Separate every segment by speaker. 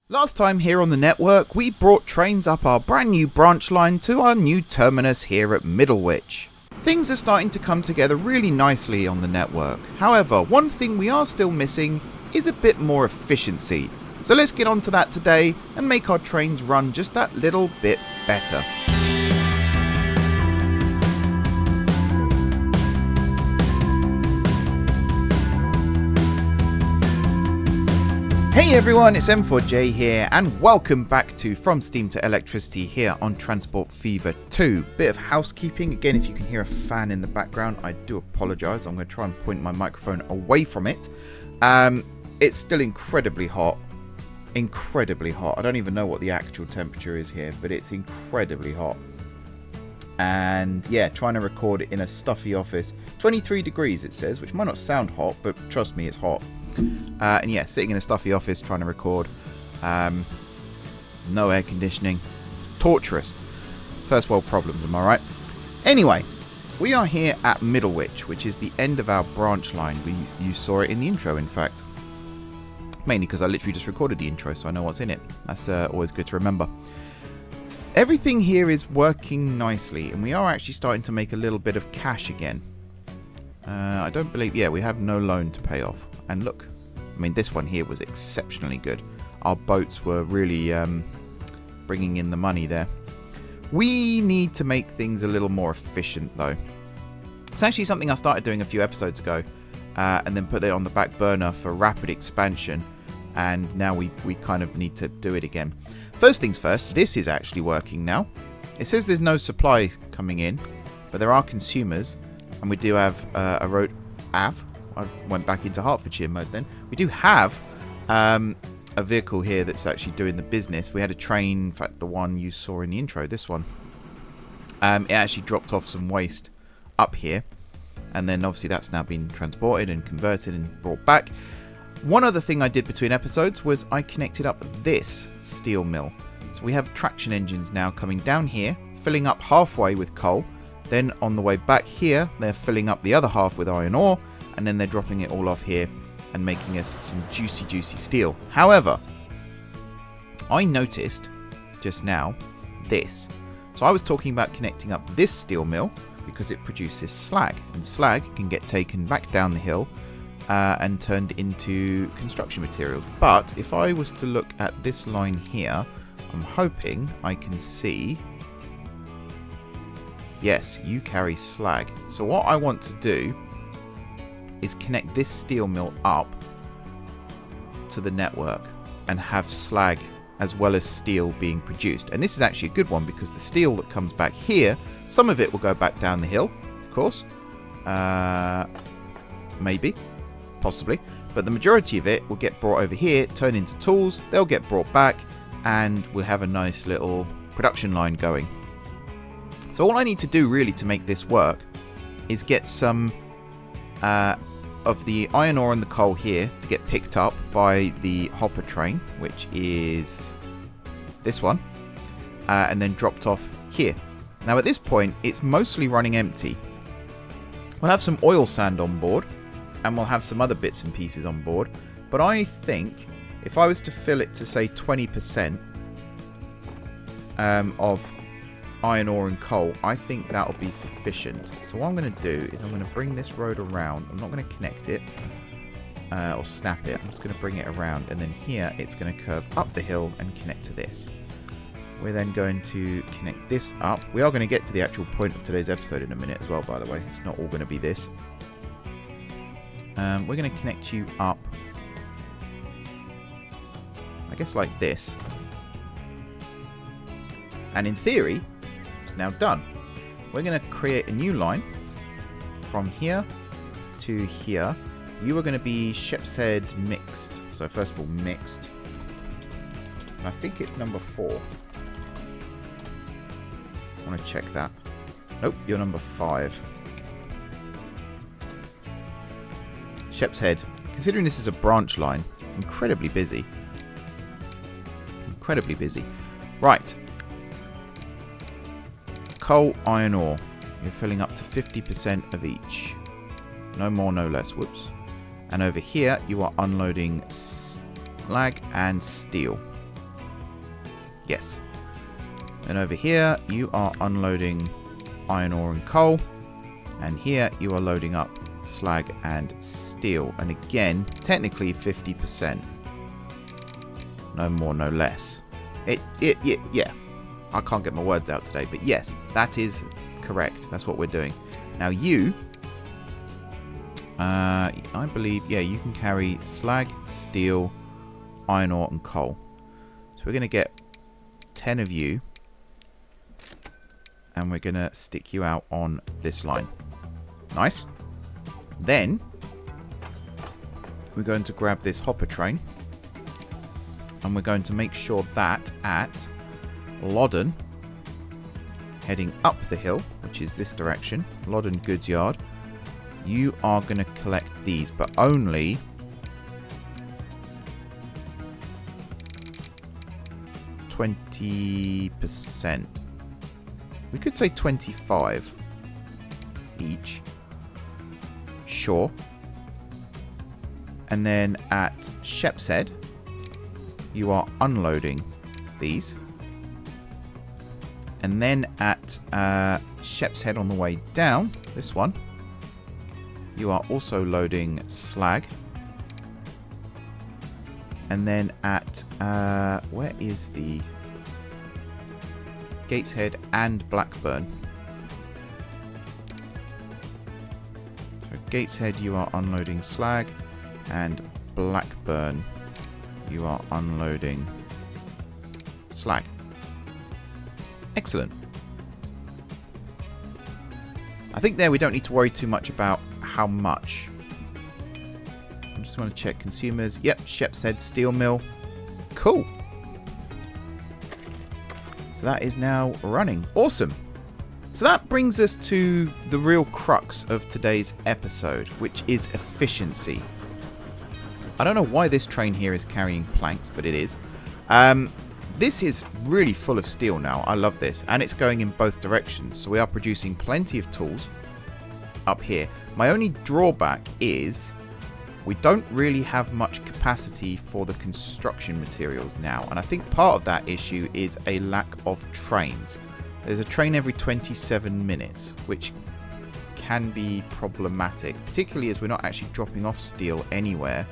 Speaker 1: Last time here on the network, we brought trains up our brand new branch line to our new terminus here at Middlewich. Things are starting to come together really nicely on the network. However, one thing we are still missing is a bit more efficiency. So let's get on to that today and make our trains run just that little bit better. Hey everyone, it's M4J here and welcome back to From Steam to Electricity here on Transport Fever 2. Bit of housekeeping. Again, if you can hear a fan in the background, I do apologise. I'm going to try and point my microphone away from it. It's still incredibly hot. Incredibly hot. I don't even know what the actual temperature is here, but it's incredibly hot. And yeah, trying to record in a stuffy office. 23 degrees it says, which might not sound hot, but trust me, it's hot. And yeah, sitting in a stuffy office trying to record. No air conditioning. Torturous. First world problems, am I right? Anyway, we are here at Middlewich, which is the end of our branch line. You saw it in the intro, in fact. Mainly because I literally just recorded the intro, so I know what's in it. That's always good to remember. Everything here is working nicely, and we are actually starting to make a little bit of cash again. I don't believe... Yeah, we have no loan to pay off. And look, I mean, this one here was exceptionally good. Our boats were really bringing in the money there. We need to make things a little more efficient, though. It's actually something I started doing a few episodes ago, and then put it on the back burner for rapid expansion. And now we kind of need to do it again. First things first, this is actually working now. It says there's no supply coming in, but there are consumers. And we do have a road... I went back into Hertfordshire mode then. We do have a vehicle here that's actually doing the business. We had a train, in fact the one you saw in the intro, this one. It actually dropped off some waste up here. And then obviously that's now been transported and converted and brought back. One other thing I did between episodes was I connected up this steel mill. So we have traction engines now coming down here, filling up halfway with coal. Then on the way back here, they're filling up the other half with iron ore. And then they're dropping it all off here and making us some juicy steel. However, I noticed just now this. So I was talking about connecting up this steel mill because it produces slag. And slag can get taken back down the hill and turned into construction materials. But if I was to look at this line here, I'm hoping I can see... Yes, you carry slag. So what I want to do is connect this steel mill up to the network and have slag as well as steel being produced. And this is actually a good one because the steel that comes back here, some of it will go back down the hill, of course. Maybe, possibly. But the majority of it will get brought over here, turn into tools, they'll get brought back, and we'll have a nice little production line going. So all I need to do really to make this work is get some of the iron ore and the coal here to get picked up by the hopper train, which is this one, and then dropped off here. Now at this point, it's mostly running empty. We'll have some oil sand on board, and we'll have some other bits and pieces on board, but I think if I was to fill it to say 20% of iron ore and coal, I think that'll be sufficient. So what I'm going to do is I'm going to bring this road around. I'm not going to connect it or snap it. I'm just going to bring it around, and then here it's going to curve up the hill and connect to this. We're then going to connect this up. We are going to get to the actual point of today's episode in a minute as well, by the way. It's not all going to be this. We're going to connect you up, I guess like this. And in theory, now done. We're going to create a new line from here to here. You are going to be Sheepshead mixed. So first of all, mixed. And I think it's number 4. I want to check that. Nope, you're number 5. Sheepshead. Considering this is a branch line, incredibly busy. Incredibly busy. Right. Coal, iron ore. You're filling up to 50% of each. No more, no less. Whoops. And over here, you are unloading slag and steel. Yes. And over here, you are unloading iron ore and coal. And here, you are loading up slag and steel. And again, technically 50%. No more, no less. Yeah. I can't get my words out today. But yes, that is correct. That's what we're doing. Now you... I believe, yeah, you can carry slag, steel, iron ore and coal. So we're going to get 10 of you. And we're going to stick you out on this line. Nice. Then, we're going to grab this hopper train. And we're going to make sure that at Loddon, heading up the hill, which is this direction, Loddon Goods Yard, you are going to collect these, but only 20%. We could say 25 each. Sure. And then at Shepshead, you are unloading these. And then at Shepshead on the way down, this one, you are also loading slag. And then at, where is the Gateshead and Blackburn? So Gateshead, you are unloading slag, and Blackburn, you are unloading slag. Excellent. I think there we don't need to worry too much about how much. I just want to check consumers. Yep, Shepshead Steel Mill. Cool. So that is now running. Awesome. So that brings us to the real crux of today's episode, which is efficiency. I don't know why this train here is carrying planks, but it is. This is really full of steel now. I love this. And it's going in both directions. So we are producing plenty of tools up here. My only drawback is we don't really have much capacity for the construction materials now. And I think part of that issue is a lack of trains. There's a train every 27 minutes, which can be problematic, particularly as we're not actually dropping off steel anywhere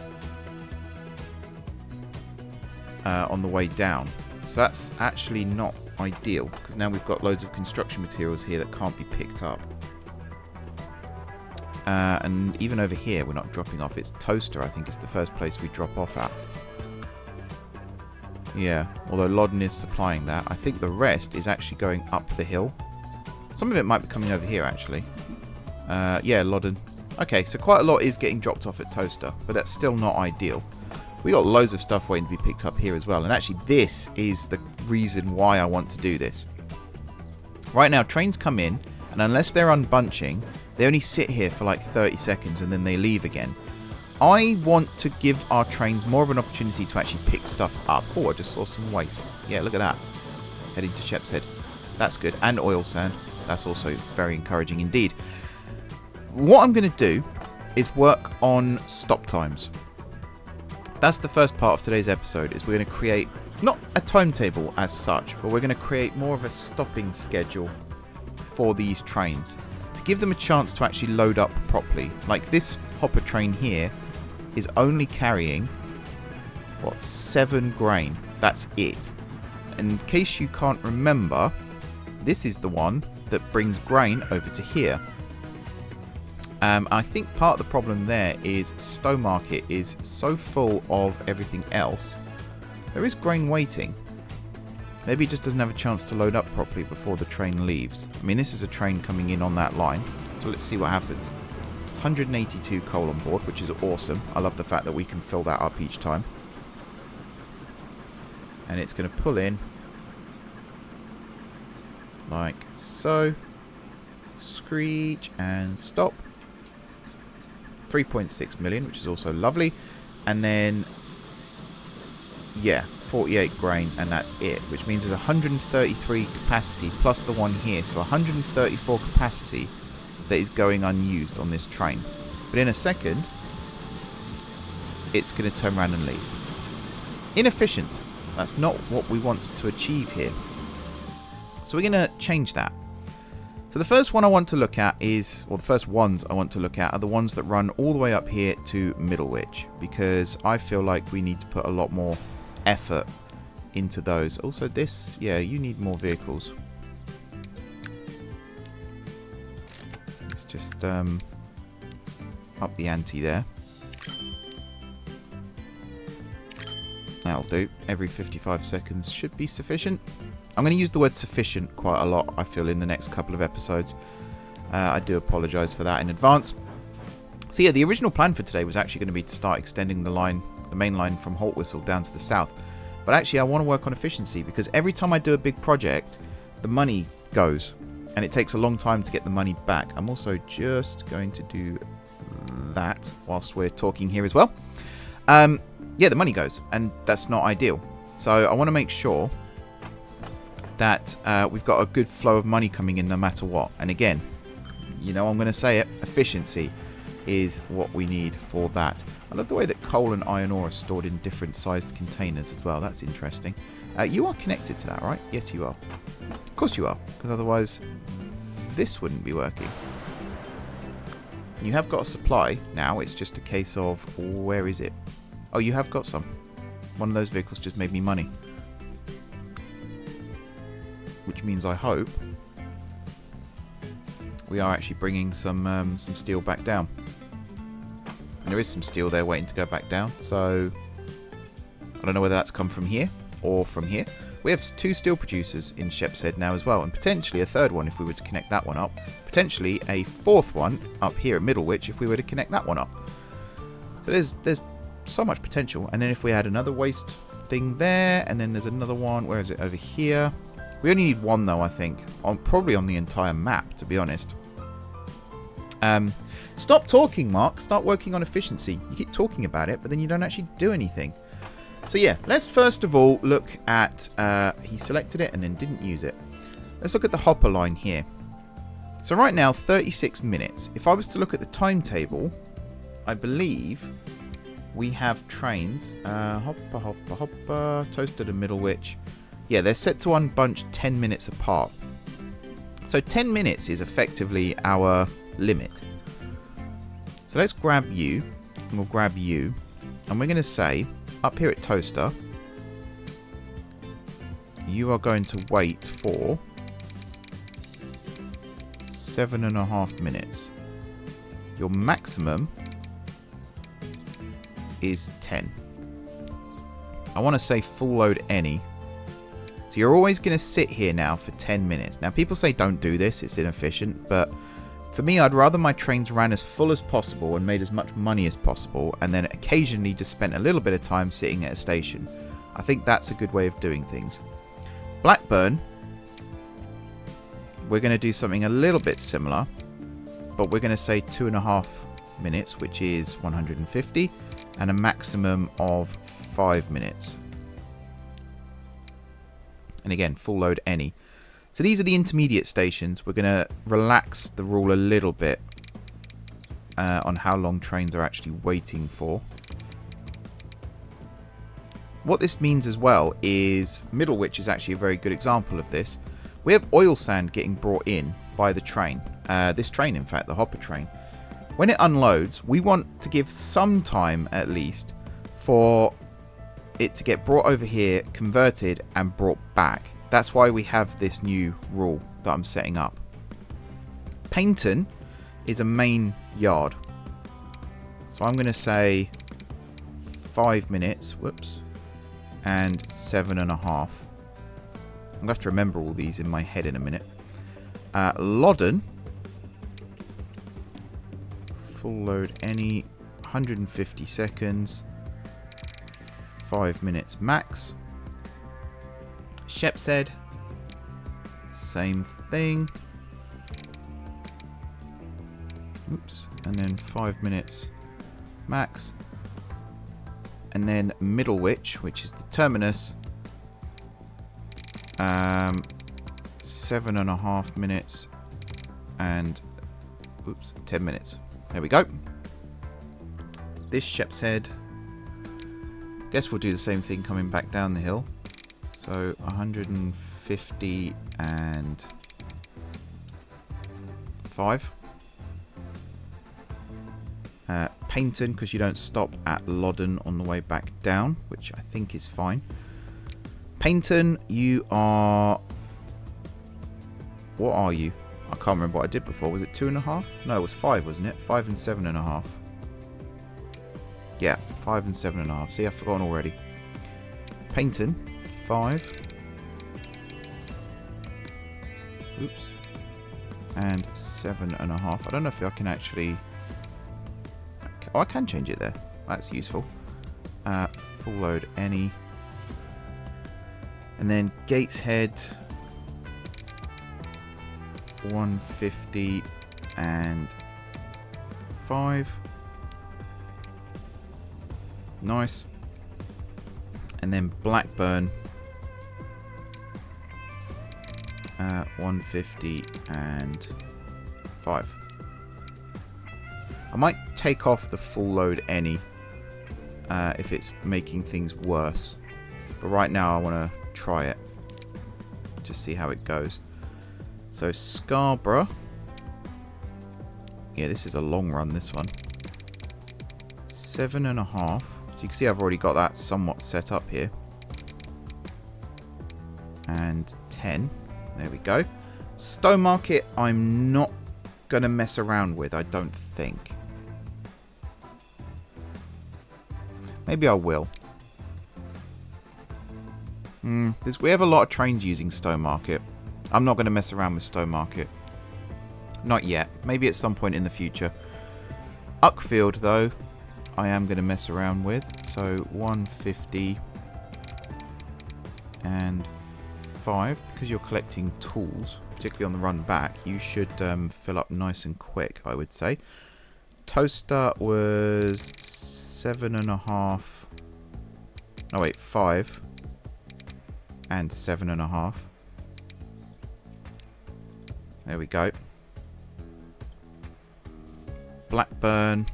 Speaker 1: on the way down. So that's actually not ideal, because now we've got loads of construction materials here that can't be picked up. And even over here, we're not dropping off. It's Toaster, I think, is the first place we drop off at. Yeah, although Loddon is supplying that. I think the rest is actually going up the hill. Some of it might be coming over here, actually. Yeah, Loddon. Okay, so quite a lot is getting dropped off at Toaster, but that's still not ideal. We got loads of stuff waiting to be picked up here as well. And actually, this is the reason why I want to do this. Right now, trains come in, and unless they're unbunching, they only sit here for like 30 seconds and then they leave again. I want to give our trains more of an opportunity to actually pick stuff up. Oh, I just saw some waste. Yeah, look at that. Heading to Shepshead. That's good. And oil sand. That's also very encouraging indeed. What I'm going to do is work on stop times. That's the first part of today's episode, is we're going to create, not a timetable as such, but we're going to create more of a stopping schedule for these trains to give them a chance to actually load up properly. Like this hopper train here is only carrying, what, 7 grain. That's it. And in case you can't remember, this is the one that brings grain over to here. I think part of the problem there is Stowmarket is so full of everything else. There is grain waiting. Maybe it just doesn't have a chance to load up properly before the train leaves. I mean, this is a train coming in on that line. So let's see what happens. It's 182 coal on board, which is awesome. I love the fact that we can fill that up each time. And it's going to pull in like so. Screech and stop. 3.6 million, which is also lovely. And then, yeah, 48 grain, and that's it, which means there's 133 capacity plus the one here, so 134 capacity that is going unused on this train. But in a second, it's going to turn around and leave. Inefficient. That's not what we want to achieve here. So we're going to change that. So the first one I want to look at is, or the first ones I want to look at are the ones that run all the way up here to Middlewich, because I feel like we need to put a lot more effort into those. Also this, yeah, you need more vehicles. Let's just up the ante there. That'll do. Every 55 seconds should be sufficient. I'm going to use the word sufficient quite a lot, I feel, in the next couple of episodes. I do apologise for that in advance. So yeah, the original plan for today was actually going to be to start extending the line, the main line from Haltwhistle down to the south. But actually I want to work on efficiency, because every time I do a big project, the money goes. And it takes a long time to get the money back. I'm also just going to do that whilst we're talking here as well. Yeah, the money goes, and that's not ideal. So I want to make sure that we've got a good flow of money coming in no matter what. And again, you know, I'm going to say it, efficiency is what we need for that. I love the way that coal and iron ore are stored in different sized containers as well. That's interesting. You are connected to that, right? Yes, you are. Of course you are, because otherwise this wouldn't be working. You have got a supply now. It's just a case of, where is it? Oh, you have got some. One of those vehicles just made me money. Which means I hope we are actually bringing some steel back down. And there is some steel there waiting to go back down. So I don't know whether that's come from here or from here. We have 2 steel producers in Shepshead now as well, and potentially a third one if we were to connect that one up. Potentially a 4th one up here at Middlewich if we were to connect that one up. So there's so much potential. And then if we had another waste thing there, and then there's another one, where is it, over here? We only need one though, I think, probably on the entire map, to be honest. Stop talking, Mark. Start working on efficiency. You keep talking about it, but then you don't actually do anything. So yeah, let's first of all look at, he selected it and then didn't use it. Let's look at the hopper line here. So right now, 36 minutes. If I was to look at the timetable, I believe we have trains. Hopper, Toaster to Middlewich. Yeah, they're set to unbunch 10 minutes apart. So 10 minutes is effectively our limit. So let's grab you, and we'll grab you, and we're going to say, up here at Toaster, you are going to wait for 7.5 minutes. Your maximum is 10. I want to say full load any. So you're always going to sit here now for 10 minutes. Now people say don't do this, it's inefficient, but for me I'd rather my trains ran as full as possible and made as much money as possible, and then occasionally just spent a little bit of time sitting at a station. I think that's a good way of doing things. Blackburn, we're going to do something a little bit similar, but we're going to say 2.5 minutes, which is 150, and a maximum of 5 minutes. And again, full load any. So these are the intermediate stations. We're going to relax the rule a little bit on how long trains are actually waiting for. What this means as well is Middlewich is actually a very good example of this. We have oil sand getting brought in by the train. This train, in fact, the hopper train. When it unloads, we want to give some time at least for it to get brought over here, converted, and brought back. That's why we have this new rule that I'm setting up. Paynton is a main yard. So I'm going to say 5 minutes, whoops, and 7.5. I'm going to have to remember all these in my head in a minute. Loddon, full load any, 150 seconds, 5 minutes max. Shepshead, same thing. Oops, and then 5 minutes max. And then Middlewich, which is the terminus, 7.5 minutes and 10 minutes. There we go. This Shepshead, guess we'll do the same thing coming back down the hill. So 150 and 5. Paynton, because you don't stop at Loddon on the way back down, which I think is fine. Paynton, you are... What are you? I can't remember what I did before. Was it 2.5? No, it was 5, wasn't it? 5 and 7.5. Yeah, 5 and 7.5. See, I've forgotten already. Paynton, 5. Oops. And 7.5. I don't know if I can actually... Oh, I can change it there. That's useful. Full load any. And then Gateshead... 150 and 5. Nice. And then Blackburn 150 and 5. I might take off the full load any if it's making things worse. But right now I want to try it. Just see how it goes. So Scarborough. Yeah, this is a long run, this one. 7.5. So you can see I've already got that somewhat set up here. And 10. There we go. Stowmarket, I'm not going to mess around with, I don't think. Maybe I will. We have a lot of trains using Stowmarket. I'm not going to mess around with Stowmarket. Not yet. Maybe at some point in the future. Uckfield, though, I am going to mess around with. So 150 and 5. Because you're collecting tools, particularly on the run back, you should fill up nice and quick, I would say. Toaster was 7.5. Oh, wait, 5 and 7.5. There we go. Blackburn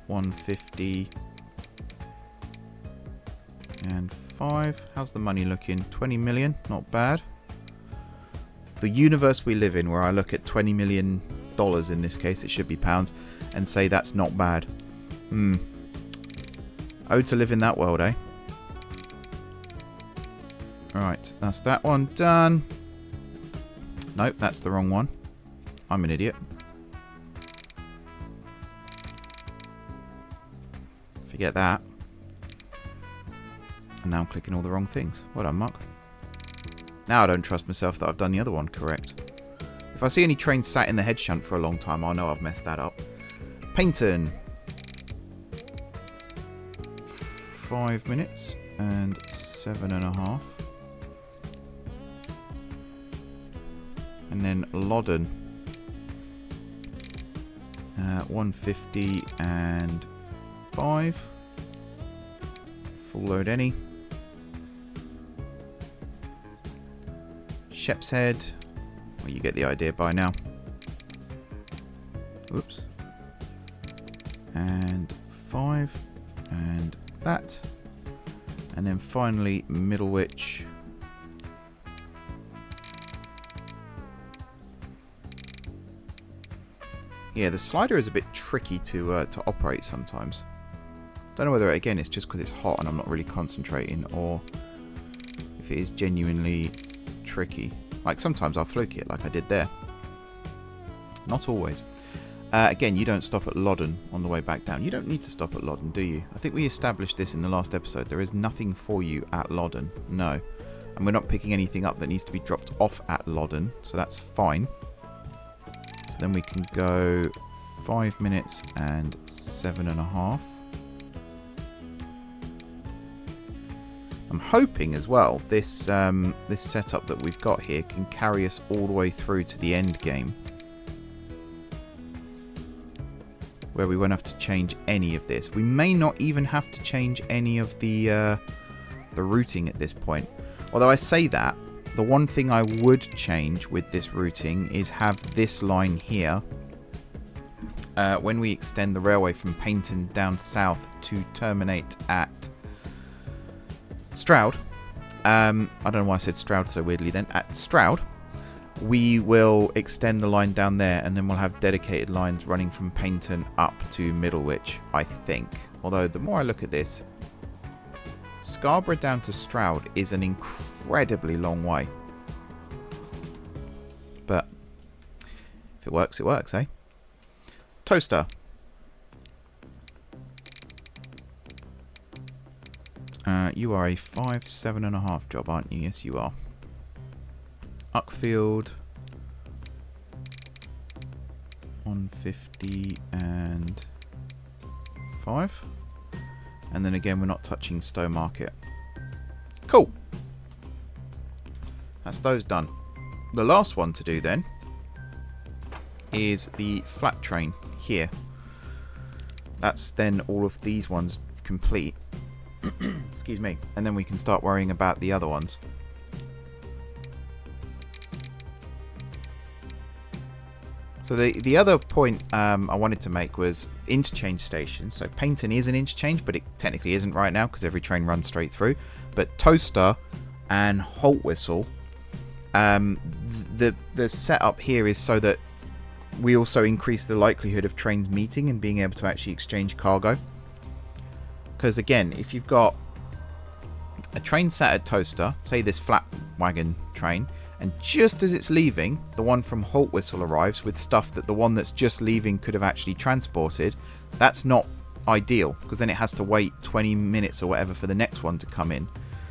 Speaker 1: 150 and 5. How's the money looking? 20 million, not bad. The universe we live in, where I look at $20 million in this case, it should be pounds, and say that's not bad. Oh, to live in that world, eh? Right, that's that one done. Nope, that's the wrong one. I'm an idiot. Forget that. And now I'm clicking all the wrong things. Well done, Mark. Now I don't trust myself that I've done the other one correct. If I see any trains sat in the head shunt for a long time, I'll know I've messed that up. Paynton. 5 minutes and 7.5. And then Loddon. 150 and 5. Full load any. Sheps Head. Well, you get the idea by now. Oops. And 5. And that. And then finally Middlewich. Yeah, the slider is a bit tricky to operate sometimes. Don't know whether, again, it's just because it's hot and I'm not really concentrating, or if it is genuinely tricky. Like, sometimes I'll fluke it, like I did there. Not always. Again, you don't stop at Loddon on the way back down. You don't need to stop at Loddon, do you? I think we established this in the last episode. There is nothing for you at Loddon. No. And we're not picking anything up that needs to be dropped off at Loddon, so that's fine. So then we can go 5 minutes and 7.5. I'm hoping as well this this setup that we've got here can carry us all the way through to the end game, where we won't have to change any of this. We may not even have to change any of the routing at this point. Although I say that, the one thing I would change with this routing is have this line here. When we extend the railway from Paynton down south to terminate at Stroud, I don't know why I said Stroud so weirdly then. At Stroud, we will extend the line down there, and then we'll have dedicated lines running from Paignton up to Middlewich, I think. Although, the more I look at this, Scarborough down to Stroud is an incredibly long way. But if it works, eh? Toaster. You are a 5.7.5 job, aren't you? Yes, you are. Uckfield. 150 and 5. And then again, we're not touching Stowmarket. Cool. That's those done. The last one to do then is the flat train here. That's then all of these ones complete. Excuse me. And then we can start worrying about the other ones. So the other point I wanted to make was interchange stations. So Paignton is an interchange, but it technically isn't right now because every train runs straight through. But Toaster and Haltwhistle, the setup here is so that we also increase the likelihood of trains meeting and being able to actually exchange cargo. Because again, if you've got a train sat at Toaster, say this flat wagon train, and just as it's leaving, the one from Haltwhistle arrives with stuff that the one that's just leaving could have actually transported, that's not ideal, because then it has to wait 20 minutes or whatever for the next one to come in.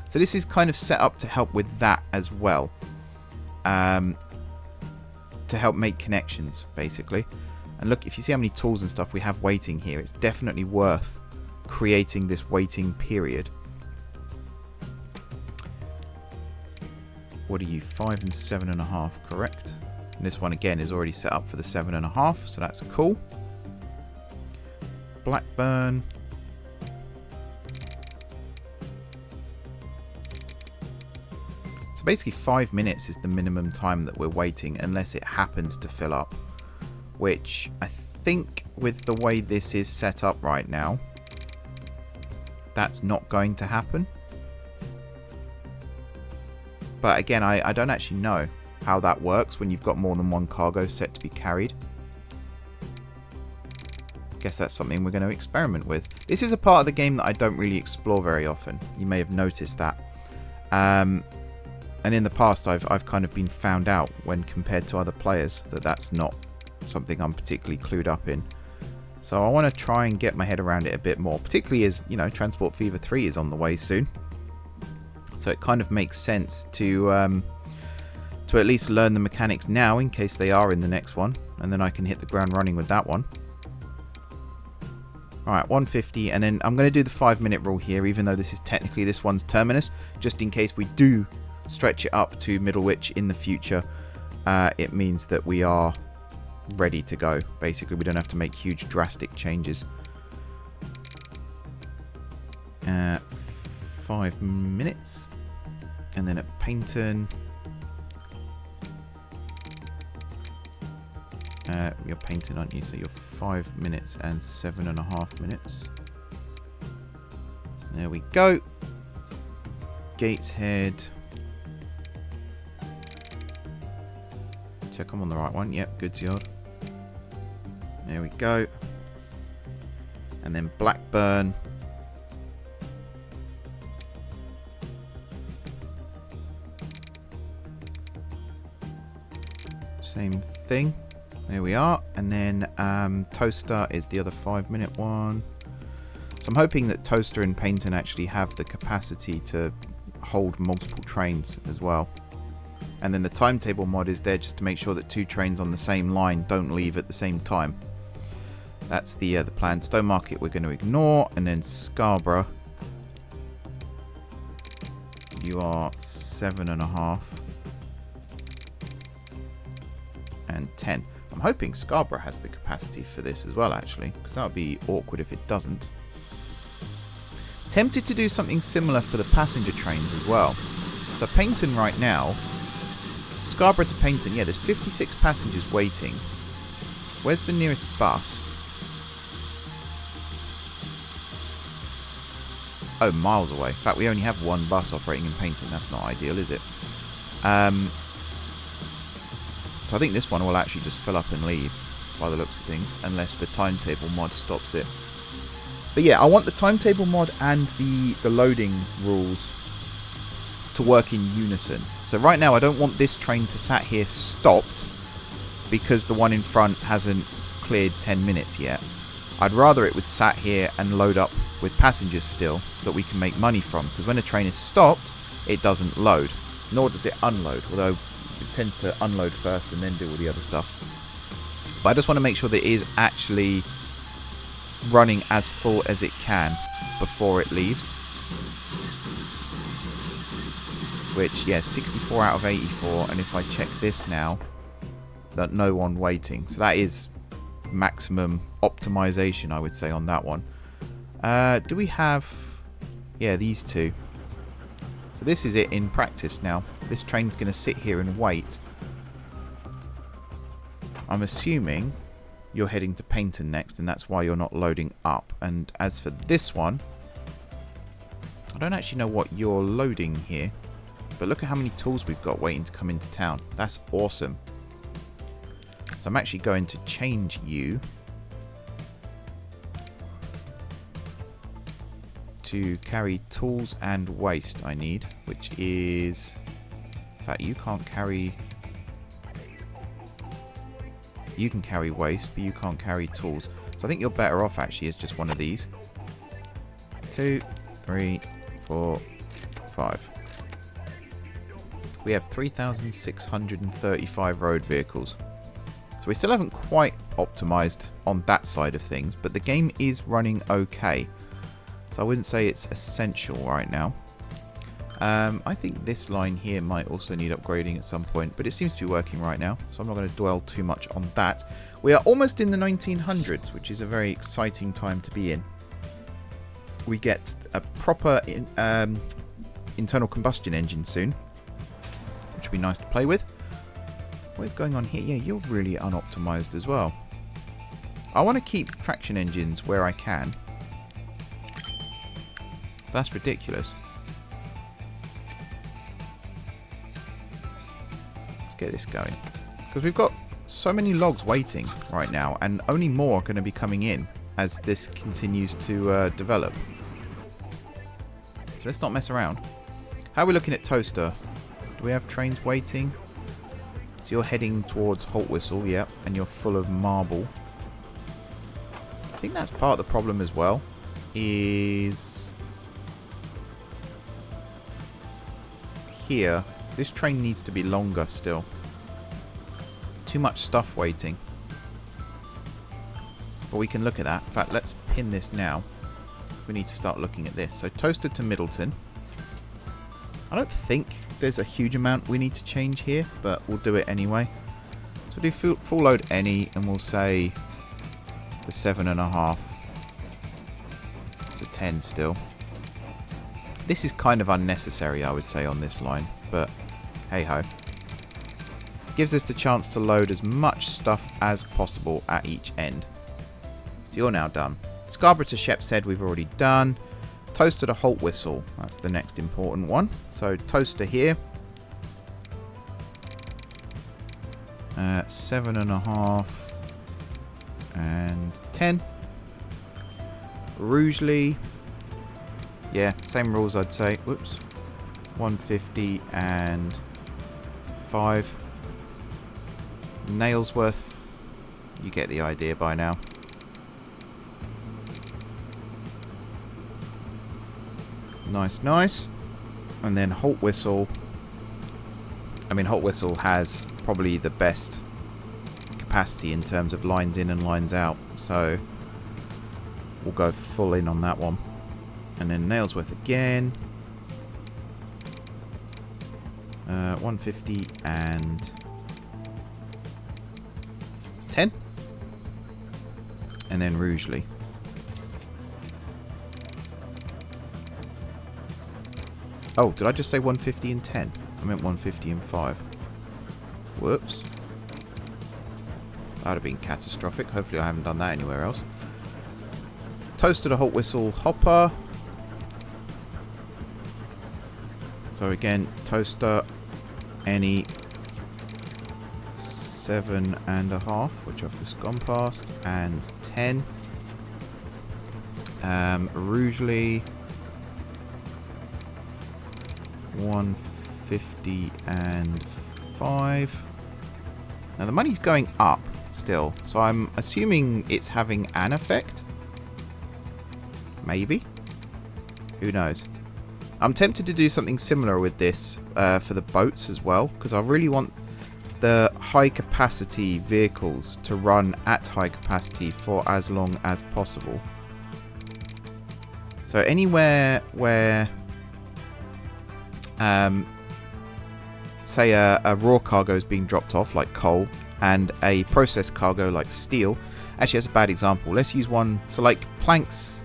Speaker 1: So this is kind of set up to help with that as well. To help make connections, basically. And look, if you see how many tools and stuff we have waiting here, it's definitely worth creating this waiting period. What are you? 5 and 7.5, correct? And this one again is already set up for the 7.5, so that's cool. Blackburn. So basically 5 minutes is the minimum time that we're waiting unless it happens to fill up. Which I think with the way this is set up right now, that's not going to happen. But again, I don't actually know how that works when you've got more than one cargo set to be carried. Guess that's something we're going to experiment with. This is a part of the game that I don't really explore very often. You may have noticed that. And in the past, I've kind of been found out when compared to other players that that's not something I'm particularly clued up in. So I want to try and get my head around it a bit more, particularly as, you know, Transport Fever 3 is on the way soon. So it kind of makes sense to at least learn the mechanics now in case they are in the next one, and then I can hit the ground running with that one. Alright, 150, and then I'm going to do the 5-minute rule here, even though this is technically this one's terminus, just in case we do stretch it up to Middlewich in the future. It means that we are ready to go. Basically, we don't have to make huge drastic changes. 5 minutes, and then at Paignton, you're Paignton, aren't you? So you're 5 minutes and 7.5 minutes. There we go. Gateshead. Check I'm on the right one. Yep, good yard. There we go. And then Blackburn. Same thing. There we are. And then Toaster is the other 5-minute one. So I'm hoping that Toaster and Paignton actually have the capacity to hold multiple trains as well. And then the timetable mod is there just to make sure that 2 trains on the same line don't leave at the same time. That's the plan. Stowmarket we're going to ignore. And then Scarborough. You are 7.5. And 10. I'm hoping Scarborough has the capacity for this as well, actually, because that would be awkward if it doesn't. Tempted to do something similar for the passenger trains as well. So Paignton right now, Scarborough to Paignton, yeah, there's 56 passengers waiting. Where's the nearest bus? Oh, miles away. In fact, we only have one bus operating and painting. That's not ideal, is it? So I think this one will actually just fill up and leave, by the looks of things, unless the timetable mod stops it. But yeah, I want the timetable mod and the loading rules to work in unison. So right now, I don't want this train to sat here stopped because the one in front hasn't cleared 10 minutes yet. I'd rather it would sat here and load up with passengers still that we can make money from, because when a train is stopped, it doesn't load, nor does it unload, although it tends to unload first and then do all the other stuff. But I just want to make sure that it is actually running as full as it can before it leaves. Which, yeah, 64 out of 84, and if I check this now, that no one waiting. So that is maximum optimization, I would say, on that one. Do we have... Yeah, these two. So this is it in practice now. This train's going to sit here and wait. I'm assuming you're heading to Paynton next, and that's why you're not loading up. And as for this one, I don't actually know what you're loading here, but look at how many tools we've got waiting to come into town. That's awesome. So I'm actually going to change you to carry tools and waste I need, which is... In fact, you can't carry... You can carry waste, but you can't carry tools. So I think you're better off actually as just one of these. 2, 3, 4, 5. We have 3,635 road vehicles. So we still haven't quite optimized on that side of things, but the game is running okay. So I wouldn't say it's essential right now. I think this line here might also need upgrading at some point, but it seems to be working right now, so I'm not going to dwell too much on that. We are almost in the 1900s, which is a very exciting time to be in. We get a proper internal combustion engine soon, which will be nice to play with. What is going on here? Yeah, you're really unoptimized as well. I want to keep traction engines where I can. That's ridiculous. Let's get this going. Because we've got so many logs waiting right now, and only more are going to be coming in as this continues to develop. So let's not mess around. How are we looking at Toaster? Do we have trains waiting? So you're heading towards Haltwhistle, yep, and you're full of marble. I think that's part of the problem as well, is here, this train needs to be longer still. Too much stuff waiting. But we can look at that. In fact, let's pin this now. We need to start looking at this. So Toaster to Middleton. I don't think there's a huge amount we need to change here, but we'll do it anyway. So do full load any, and we'll say the 7.5 to 10 still. This is kind of unnecessary, I would say, on this line, but hey ho. Gives us the chance to load as much stuff as possible at each end. So you're now done. Scarborough to Shepshead we've already done. Toaster to Haltwhistle, that's the next important one. So Toaster here. 7.5 and 10. Rugeley. Yeah, same rules I'd say. Whoops. 150 and 5. Nailsworth. You get the idea by now. Nice, nice. And then Haltwhistle. I mean, Haltwhistle has probably the best capacity in terms of lines in and lines out. So we'll go full in on that one. And then Nailsworth again. 150 and 10. And then Rugeley. Oh, did I just say 150 and 10? I meant 150 and 5. Whoops. That would have been catastrophic. Hopefully I haven't done that anywhere else. Toaster to Haltwhistle Hopper. So again, toaster, any 7.5, which I've just gone past, and 10. Rougeley, 150 and 5. Now the money's going up still, so I'm assuming it's having an effect. Maybe. Who knows? I'm tempted to do something similar with this for the boats as well, because I really want the high capacity vehicles to run at high capacity for as long as possible. So anywhere where, say a raw cargo is being dropped off, like coal, and a processed cargo like steel. Actually, that's a bad example. Let's use one. So like planks,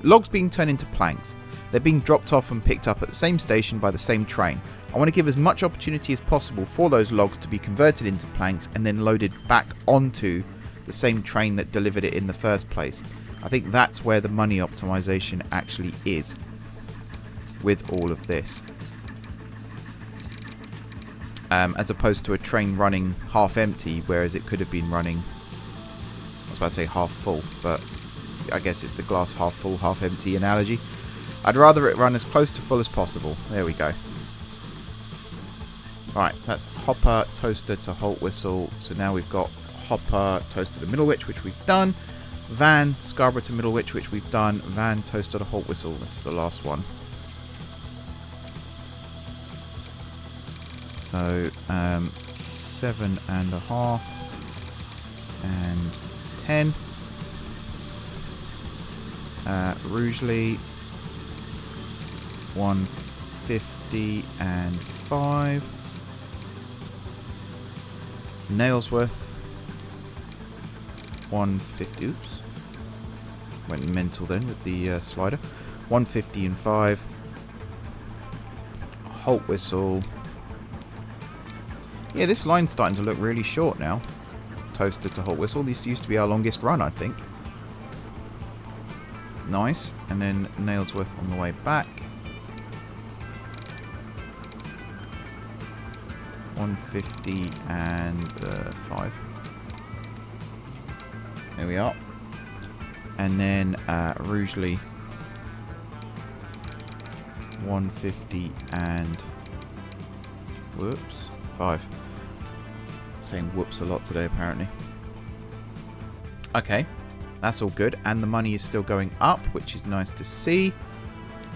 Speaker 1: logs being turned into planks. They're being dropped off and picked up at the same station by the same train. I want to give as much opportunity as possible for those logs to be converted into planks and then loaded back onto the same train that delivered it in the first place. I think that's where the money optimization actually is with all of this. As opposed to a train running half empty, whereas it could have been running, I was about to say half full, but I guess it's the glass half full, half empty analogy. I'd rather it run as close to full as possible. There we go. Right, so that's hopper, toaster to Haltwhistle. So now we've got hopper, toaster to Middlewich, which we've done. Van, Scarborough to Middlewich, which we've done. Van, toaster to Haltwhistle. That's the last one. So 7.5 and 10. Rougeley, 150 and 5. Nailsworth, 150. Oops. Went mental then with the slider. 150 and 5. Haltwhistle. Yeah, this line's starting to look really short now. Toaster to Haltwhistle. This used to be our longest run, I think. Nice. And then Nailsworth on the way back. 150 and 5. There we are. And then Rougeley, 150 and 5. Saying whoops a lot today apparently. Okay, that's all good, and the money is still going up, which is nice to see.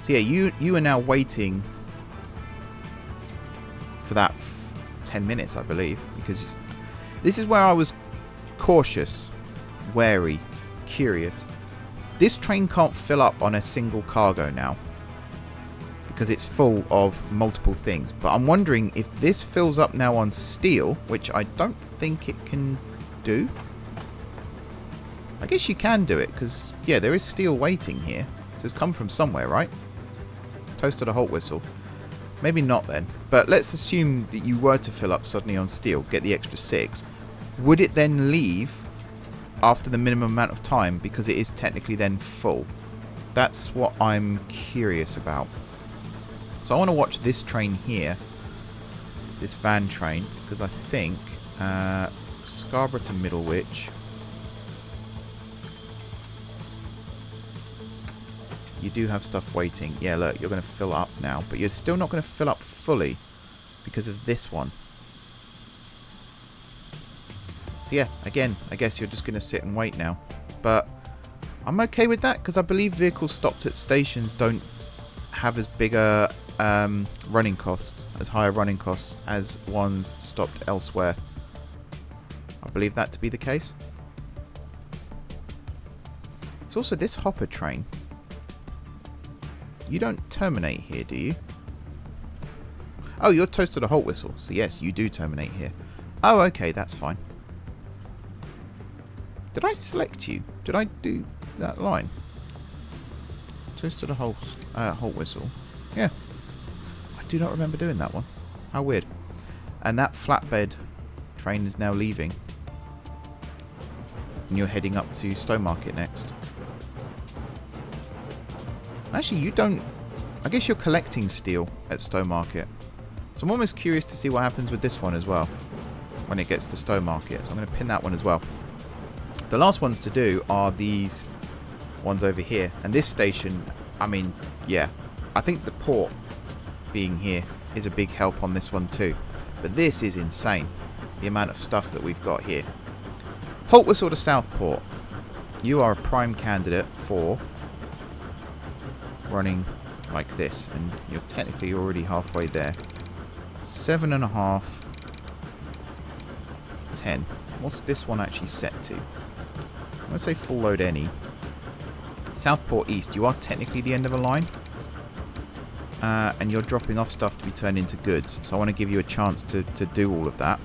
Speaker 1: So yeah, you are now waiting for that 10 minutes, I believe, because this is where I was cautious, wary, curious. This train can't fill up on a single cargo now because it's full of multiple things, but I'm wondering if this fills up now on steel, which I don't think it can do. I guess you can do it because, yeah, there is steel waiting here, so it's come from somewhere, right? Toaster to Haltwhistle. Maybe not then, but let's assume that you were to fill up suddenly on steel, get the extra 6. Would it then leave after the minimum amount of time because it is technically then full? That's what I'm curious about. So I want to watch this train here, this van train, because I think Scarborough to Middlewich, you do have stuff waiting. Yeah, look, you're going to fill up now, but you're still not going to fill up fully because of this one. So yeah, again, I guess you're just going to sit and wait now. But I'm okay with that because I believe vehicles stopped at stations don't have as big a running costs, as higher running costs as ones stopped elsewhere. I believe that to be the case. It's also this hopper train. You don't terminate here, do you? Oh, you're toasted to Haltwhistle, so yes, you do terminate here. Oh, okay, that's fine. Did I select you? Did I do that line? Toasted to Haltwhistle. Yeah. I do not remember doing that one. How weird. And that flatbed train is now leaving. And you're heading up to Stowmarket next. Actually, you don't I guess you're collecting steel at Stowmarket. So I'm almost curious to see what happens with this one as well when it gets to Stowmarket. So I'm going to pin that one as well. The last ones to do are these ones over here. And this station, I mean, yeah. I think the port being here is a big help on this one too. But this is insane, the amount of stuff that we've got here. Haltwhistle to Southport. You are a prime candidate for running like this. And you're technically already halfway there. 7.5. 10. What's this one actually set to? I'm going to say full load any. Southport East, you are technically the end of a line. And you're dropping off stuff to be turned into goods. So I want to give you a chance to do all of that.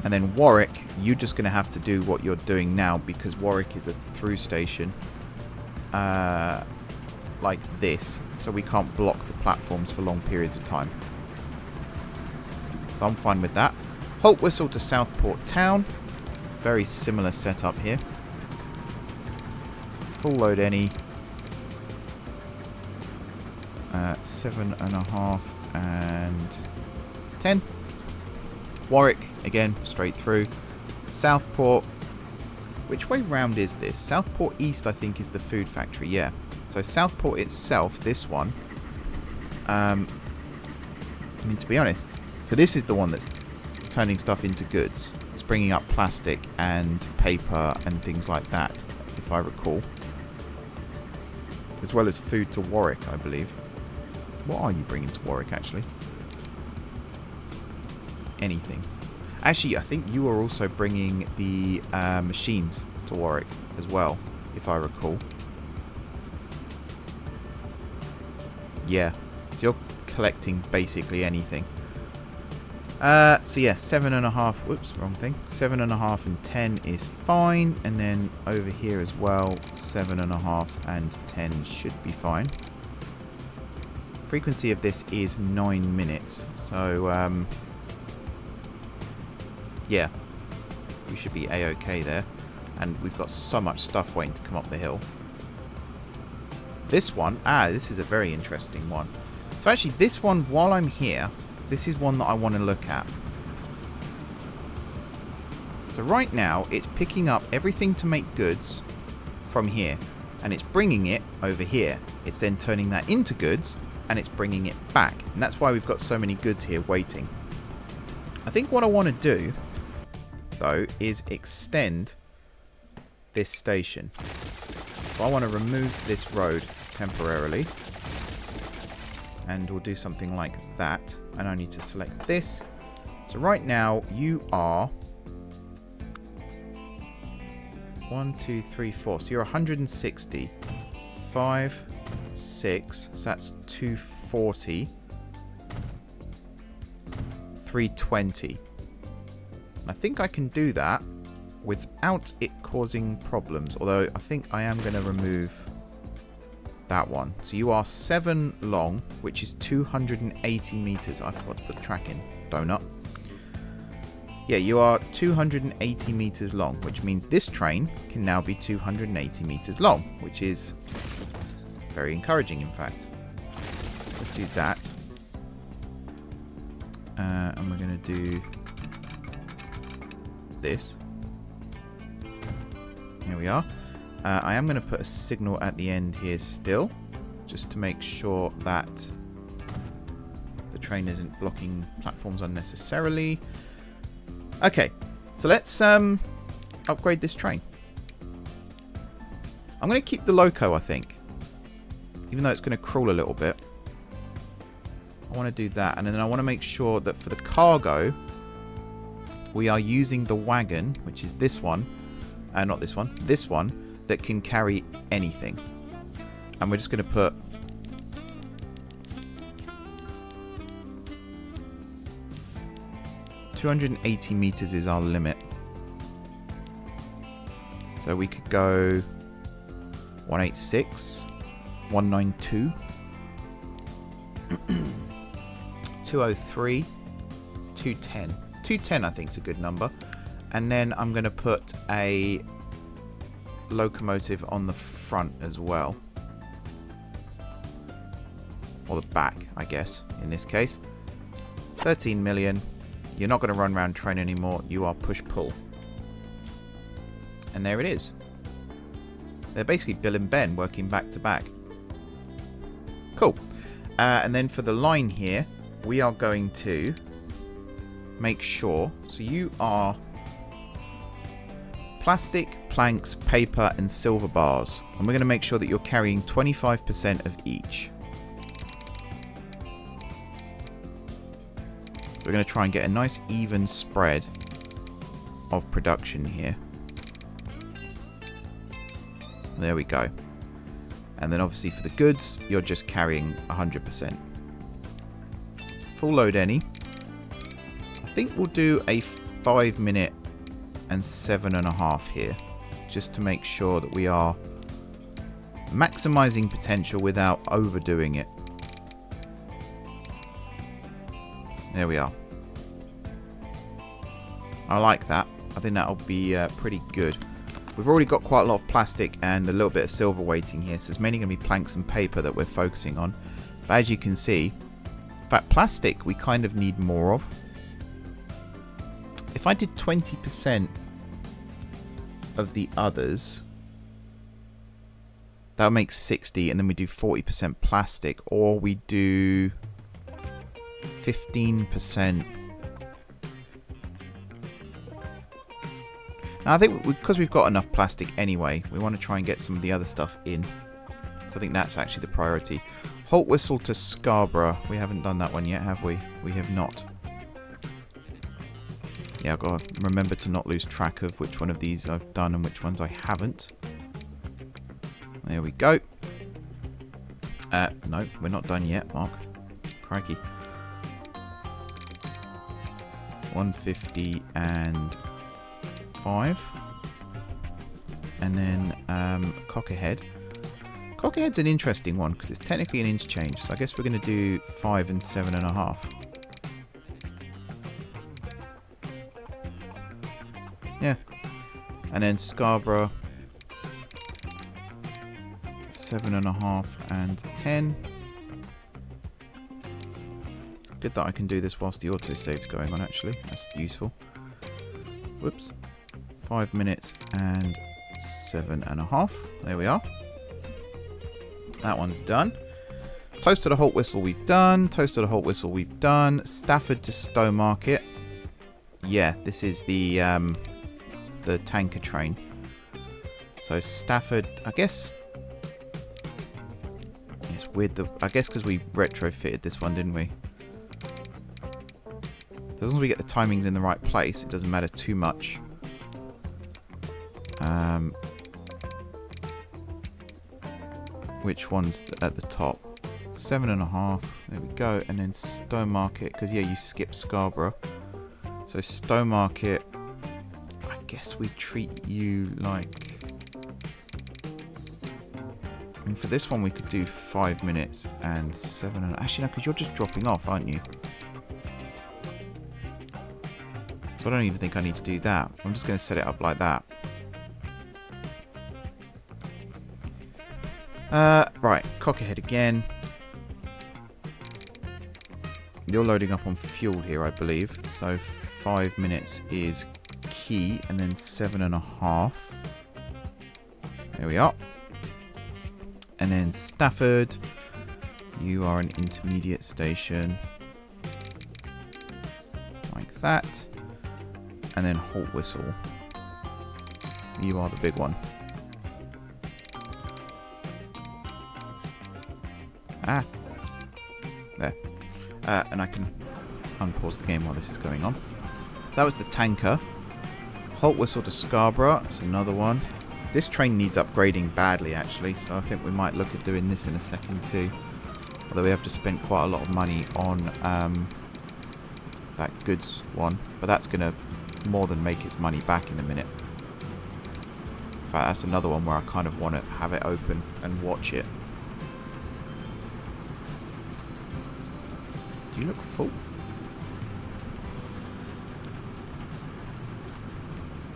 Speaker 1: And then Warwick, you're just going to have to do what you're doing now, because Warwick is a through station like this. So we can't block the platforms for long periods of time. So I'm fine with that. Haltwhistle to Southport Town. Very similar setup here. Full load any. 7.5 and 10. Warwick, again, straight through. Southport. Which way round is this? Southport East, I think, is the food factory, yeah. So Southport itself, this one. I mean, to be honest, so this is the one that's turning stuff into goods. It's bringing up plastic and paper and things like that, if I recall. As well as food to Warwick, I believe. What are you bringing to Warwick, actually? Anything. Actually, I think you are also bringing the machines to Warwick as well, if I recall. Yeah. So you're collecting basically anything. So yeah, 7.5. Whoops, wrong thing. 7.5 and 10 is fine. And then over here as well, 7.5 and 10 should be fine. Frequency of this is 9 minutes. So, yeah. We should be A-OK there. And we've got so much stuff waiting to come up the hill. This one, this is a very interesting one. So actually, this one, while I'm here, this is one that I want to look at. So right now, it's picking up everything to make goods from here. And it's bringing it over here. It's then turning that into goods, and it's bringing it back. And that's why we've got so many goods here waiting. I think what I want to do, though, is extend this station. So I want to remove this road temporarily. And we'll do something like that. And I need to select this. So right now, you are 1, 2, 3, 4. So you're 160. 5, 6. So that's 240. 320. I think I can do that without it causing problems. Although I think I am going to remove that one. So you are 7 long, which is 280 meters. I forgot to put the track in. Donut. Yeah, you are 280 meters long, which means this train can now be 280 meters long, which is very encouraging, in fact. Let's do that. And we're going to do this. Here we are. I am going to put a signal at the end here still, just to make sure that the train isn't blocking platforms unnecessarily. Okay, so let's upgrade this train. I'm going to keep the loco, I think, even though it's going to crawl a little bit. I want to do that, and then I want to make sure that for the cargo, we are using the wagon, which is this one, not this one, this one, that can carry anything. And we're just going to put $280 meters is our limit. So we could go 186, 192, 203, 210. 210 I think is a good number. And then I'm going to put a locomotive on the front as well. Or the back, I guess, in this case. 13 million. You're not going to run around train anymore. You are push-pull. And there it is. They're basically Bill and Ben working back to back. Cool. And then for the line here, we are going to make sure. So you are plastic, planks, paper, and silver bars. And we're going to make sure that you're carrying 25% of each. We're going to try and get a nice even spread of production here. There we go. And then obviously for the goods, you're just carrying 100%. Full load any. I think we'll do a 5 minute and 7.5 here. Just to make sure that we are maximizing potential without overdoing it. There we are. I like that. I think that'll be pretty good. We've already got quite a lot of plastic and a little bit of silver waiting here, so it's mainly going to be planks and paper that we're focusing on. But as you can see, in fact, plastic we kind of need more of. If I did 20% of the others, that would make 60, and then we do 40% plastic, or we do 15%. Now, I think because we've got enough plastic anyway, we want to try and get some of the other stuff in. So I think that's actually the priority. Haltwhistle to Scarborough. We haven't done that one yet, have we? We have not. Yeah, I've got to remember to not lose track of which one of these I've done and which ones I haven't. There we go. No, we're not done yet, Mark. Crikey. 150 and 5. And then Cockerhead. Cockerhead's an interesting one because it's technically an interchange. So I guess we're going to do 5 and 7.5. Yeah. And then Scarborough. 7.5 and 10. It's good that I can do this whilst the autosave's going on, actually. That's useful. Whoops. 5 minutes and 7.5. There we are. That one's done. Toast to the Haltwhistle we've done. Toast to the Haltwhistle we've done. Stafford to Stowmarket. Yeah, this is the tanker train. So Stafford, I guess. It's weird. I guess because we retrofitted this one, didn't we? As long as we get the timings in the right place, it doesn't matter too much. Which one's at the top? 7.5. There we go. And then Stowmarket, because yeah, you skip Scarborough. So Stowmarket, I guess we treat you like. I mean, for this one we could do 5 minutes and 7. Actually, no, because you're just dropping off, aren't you? So I don't even think I need to do that. I'm just going to set it up like that. Right, Cockerhead again. You're loading up on fuel here, I believe. So 5 minutes is key, and then 7.5. There we are. And then Stafford. You are an intermediate station. Like that. And then Haltwhistle. You are the big one. Ah. There. And I can unpause the game while this is going on. So that was the tanker. Haltwhistle to Scarborough. That's another one. This train needs upgrading badly, actually. So I think we might look at doing this in a second too. Although we have just spent quite a lot of money on that goods one. But that's going to more than make its money back in a minute. In fact, that's another one where I kind of want to have it open and watch it. Do you look full?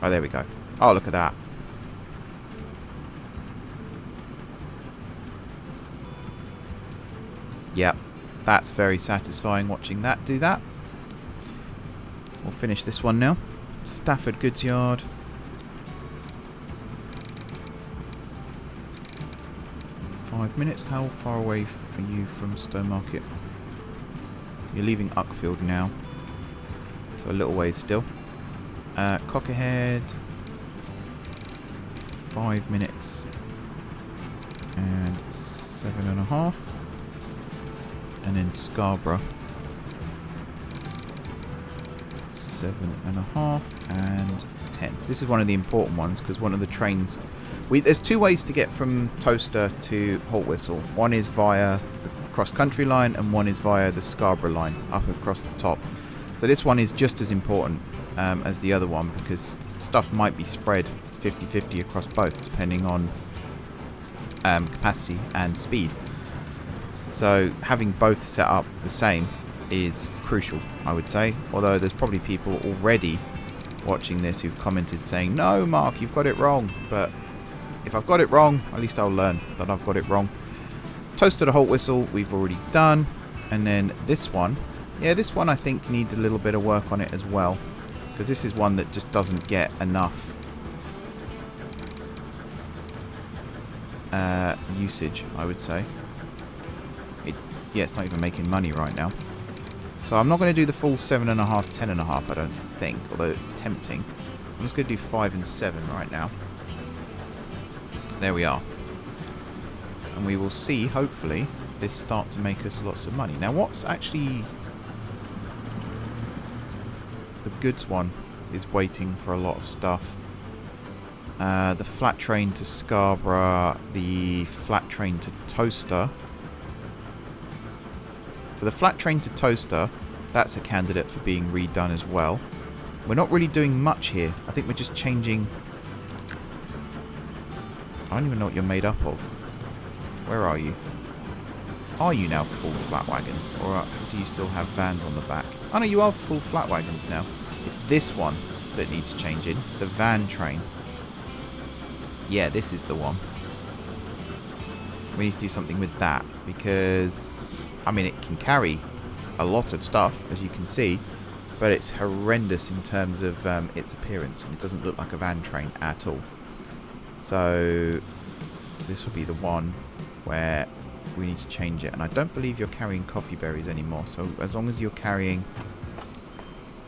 Speaker 1: Oh, there we go. Oh, look at that. Yep, that's very satisfying watching that do that. We'll finish this one now. Stafford Goods Yard. Minutes. How far away are you from Stowmarket? You're leaving Uckfield now, so a little ways still. Cockerhead, 5 minutes and 7.5, and then Scarborough, 7.5 and 10. So this is one of the important ones because one of the trains. There's two ways to get from Towcester to Haltwhistle. One is via the cross-country line and one is via the Scarborough line up across the top. So this one is just as important as the other one because stuff might be spread 50-50 across both depending on capacity and speed. So having both set up the same is crucial, I would say. Although there's probably people already watching this who've commented saying, "No, Mark, you've got it wrong." But if I've got it wrong, at least I'll learn that I've got it wrong. Towcester to Haltwhistle, we've already done. And then this one. Yeah, this one I think needs a little bit of work on it as well. Because this is one that just doesn't get enough usage, I would say. It's not even making money right now. So I'm not going to do the full 7.5, 10.5, I don't think. Although it's tempting. I'm just going to do 5 and 7 right now. There we are. And we will see, hopefully, this start to make us lots of money. Now, what's actually... The goods one is waiting for a lot of stuff. The flat train to Scarborough, the flat train to Towcester. So the flat train to Towcester, that's a candidate for being redone as well. We're not really doing much here. I think we're just changing... I don't even know what you're made up of. Where are you? Are you now full flat wagons? Or do you still have vans on the back? Oh no, you are full flat wagons now. It's this one that needs changing. The van train. Yeah, this is the one. We need to do something with that. Because, I mean, it can carry a lot of stuff, as you can see. But it's horrendous in terms of its appearance. And it doesn't look like a van train at all. So this will be the one where we need to change it. And I don't believe you're carrying coffee berries anymore. So as long as you're carrying...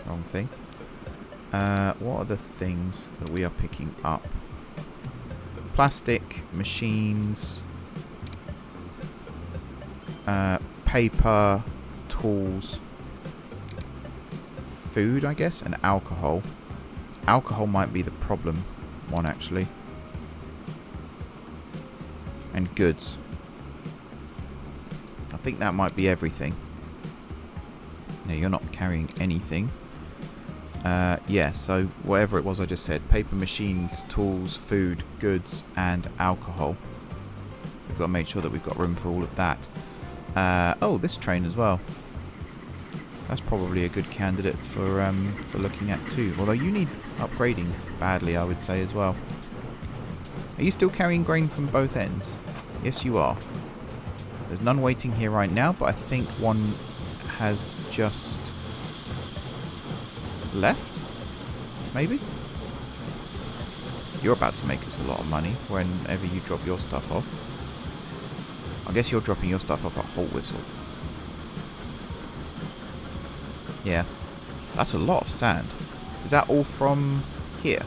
Speaker 1: Wrong thing. What are the things that we are picking up? Plastic, machines, paper, tools, food, I guess, and alcohol. Alcohol might be the problem one, actually. And goods. I think that might be everything. No, you're not carrying anything. Yeah, so whatever it was I just said. Paper, machines, tools, food, goods, and alcohol. We've got to make sure that we've got room for all of that. Oh, this train as well. That's probably a good candidate for looking at too. Although you need upgrading badly, I would say, as well. Are you still carrying grain from both ends? Yes, you are. There's none waiting here right now, but I think one has just left. Maybe? You're about to make us a lot of money whenever you drop your stuff off. I guess you're dropping your stuff off at Haltwhistle. Yeah. That's a lot of sand. Is that all from here?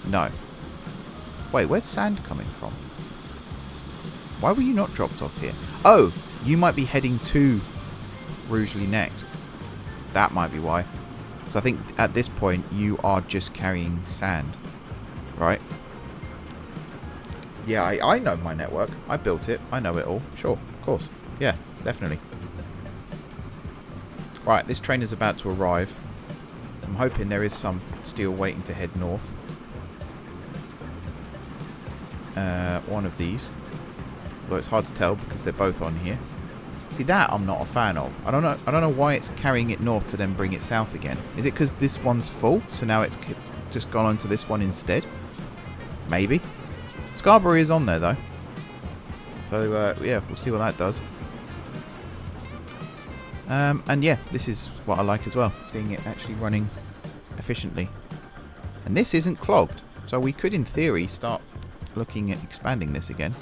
Speaker 1: No. Wait, where's sand coming from? Why were you not dropped off here? Oh, you might be heading to Rugeley next. That might be why. So I think at this point you are just carrying sand. Right? Yeah, I know my network. I built it. I know it all. Sure, of course. Yeah, definitely. Right, this train is about to arrive. I'm hoping there is some steel waiting to head north. One of these. Although it's hard to tell because they're both on here. See, that I'm not a fan of. I don't know why it's carrying it north to then bring it south again. Is it because this one's full, so now it's just gone onto this one instead? Maybe. Scarborough is on there though. So yeah, we'll see what that does. And yeah, this is what I like as well, seeing it actually running efficiently. And this isn't clogged, so we could in theory start looking at expanding this again.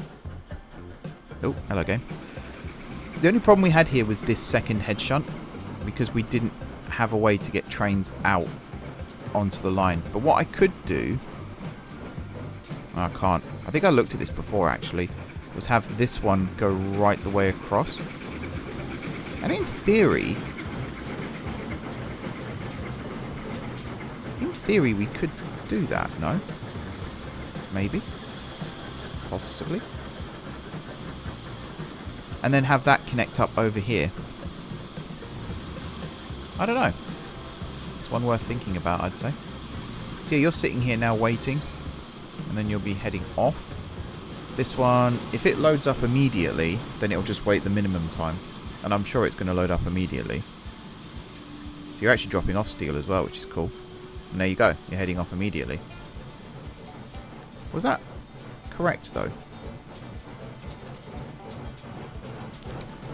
Speaker 1: Oh, hello game. The only problem we had here was this second head shunt, because we didn't have a way to get trains out onto the line. But what I could do, I can't, I think I looked at this before actually, was have this one go right the way across. And in theory we could do that, no? Maybe? Possibly? And then have that connect up over here. I don't know. It's one worth thinking about, I'd say. So yeah, you're sitting here now waiting, and then you'll be heading off. This one, if it loads up immediately, then it'll just wait the minimum time. And I'm sure it's going to load up immediately. So you're actually dropping off steel as well, which is cool. And there you go. You're heading off immediately. Was that correct, though?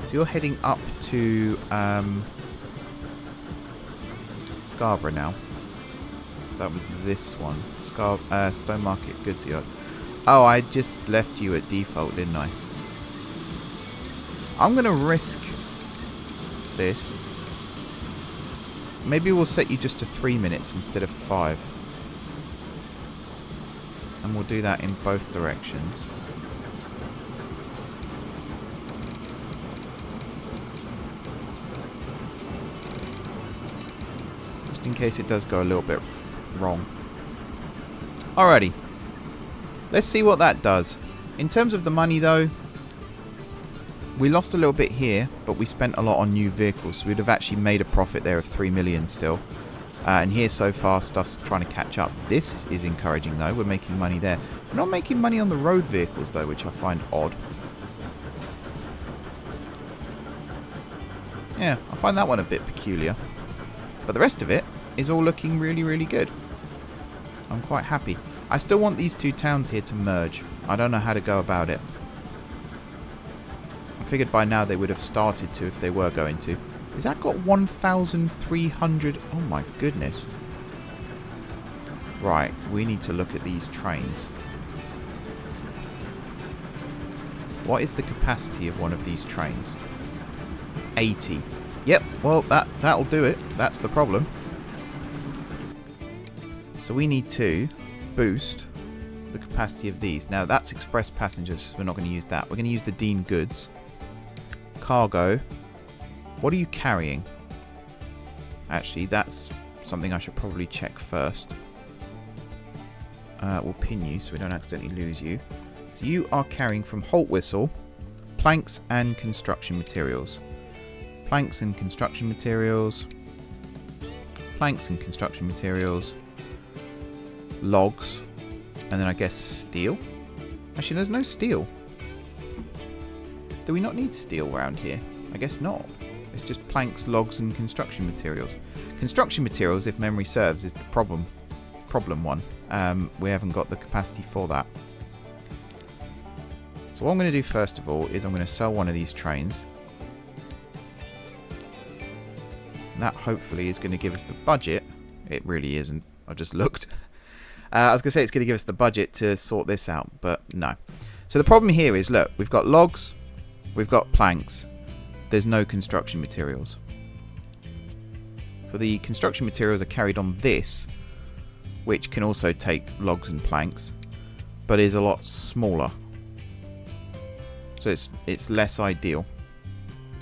Speaker 1: So you're heading up to Scarborough now. So that was this one. Stone Market Goods Yard. Oh, I just left you at default, didn't I? I'm going to risk this. Maybe we'll set you just to 3 minutes instead of 5. And we'll do that in both directions. Just in case it does go a little bit wrong. Alrighty. Let's see what that does. In terms of the money though, we lost a little bit here, but we spent a lot on new vehicles, so we'd have actually made a profit there of 3 million still. And here so far, stuff's trying to catch up. This is encouraging though, we're making money there. We're not making money on the road vehicles though, which I find odd. Yeah, I find that one a bit peculiar. But the rest of it is all looking really, really good. I'm quite happy. I still want these two towns here to merge. I don't know how to go about it. I figured by now they would have started to if they were going to. Is that got 1,300? Oh my goodness. Right, we need to look at these trains. What is the capacity of one of these trains? 80. Yep, well that'll do it. That's the problem. So we need to boost the capacity of these. Now that's express passengers. We're not going to use that. We're going to use the Dean goods. Cargo. What are you carrying? Actually, that's something I should probably check first. We'll pin you so we don't accidentally lose you. So you are carrying from Haltwhistle planks and construction materials. Planks and construction materials. Planks and construction materials. Logs. And then I guess steel. Actually, there's no steel. Do we not need steel around here? I guess not. It's just planks, logs, and construction materials. Construction materials, if memory serves, is the problem one. We haven't got the capacity for that. So what I'm going to do first of all is I'm going to sell one of these trains. And that hopefully is going to give us the budget. It really isn't. I just looked. I was going to say it's going to give us the budget to sort this out, but no. So the problem here is, look, we've got logs, we've got planks. There's no construction materials. So the construction materials are carried on this, which can also take logs and planks, but is a lot smaller. So it's less ideal.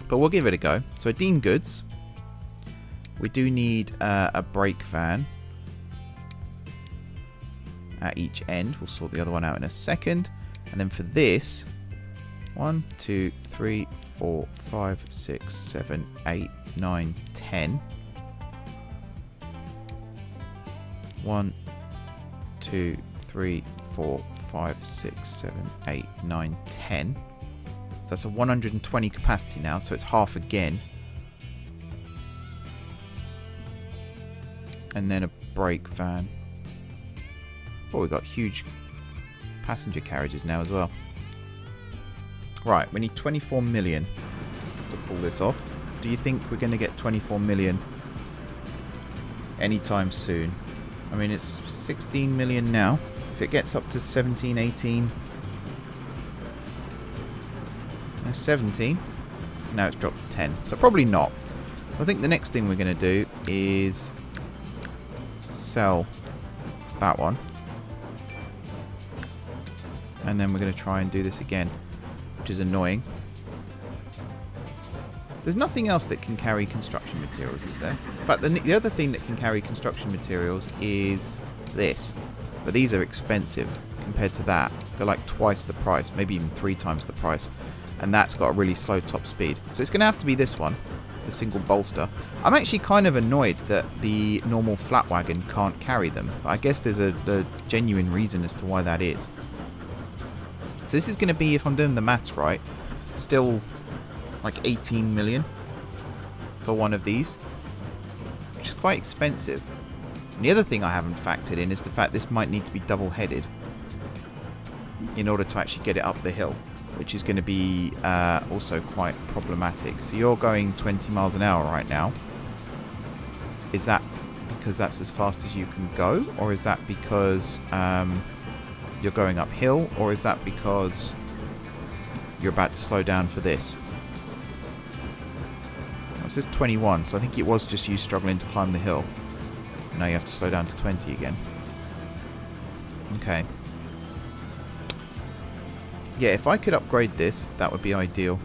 Speaker 1: But we'll give it a go. So Dean goods. We do need a brake van at each end. We'll sort the other one out in a second. And then for this, 1, 2, 3, 4, 5, 6, 7, 8, 9, 10. 1, 2, 3, 4, 5, 6, 7, 8, 9, 10. So that's a 120 capacity now, so it's half again. And then a brake van. Oh, we've got huge passenger carriages now as well. Right, we need 24 million to pull this off. Do you think we're going to get 24 million anytime soon? I mean, it's 16 million now. If it gets up to 17, 18... 17. Now it's dropped to 10. So probably not. I think the next thing we're going to do is sell that one. And then we're going to try and do this again, which is annoying. There's nothing else that can carry construction materials, is there? In fact, the other thing that can carry construction materials is this. But these are expensive compared to that. They're like twice the price, maybe even 3 times the price. And that's got a really slow top speed. So it's going to have to be this one, the single bolster. I'm actually kind of annoyed that the normal flat wagon can't carry them. But I guess there's a genuine reason as to why that is. So this is going to be, if I'm doing the maths right, still like 18 million for one of these, which is quite expensive. And the other thing I haven't factored in is the fact this might need to be double-headed in order to actually get it up the hill, which is going to be also quite problematic. So you're going 20 miles an hour right now. Is that because that's as fast as you can go? Or is that because you're going uphill? Or is that because you're about to slow down for this? It says 21, so I think it was just you struggling to climb the hill. Now you have to slow down to 20 again. Okay. Yeah, if I could upgrade this, that would be ideal.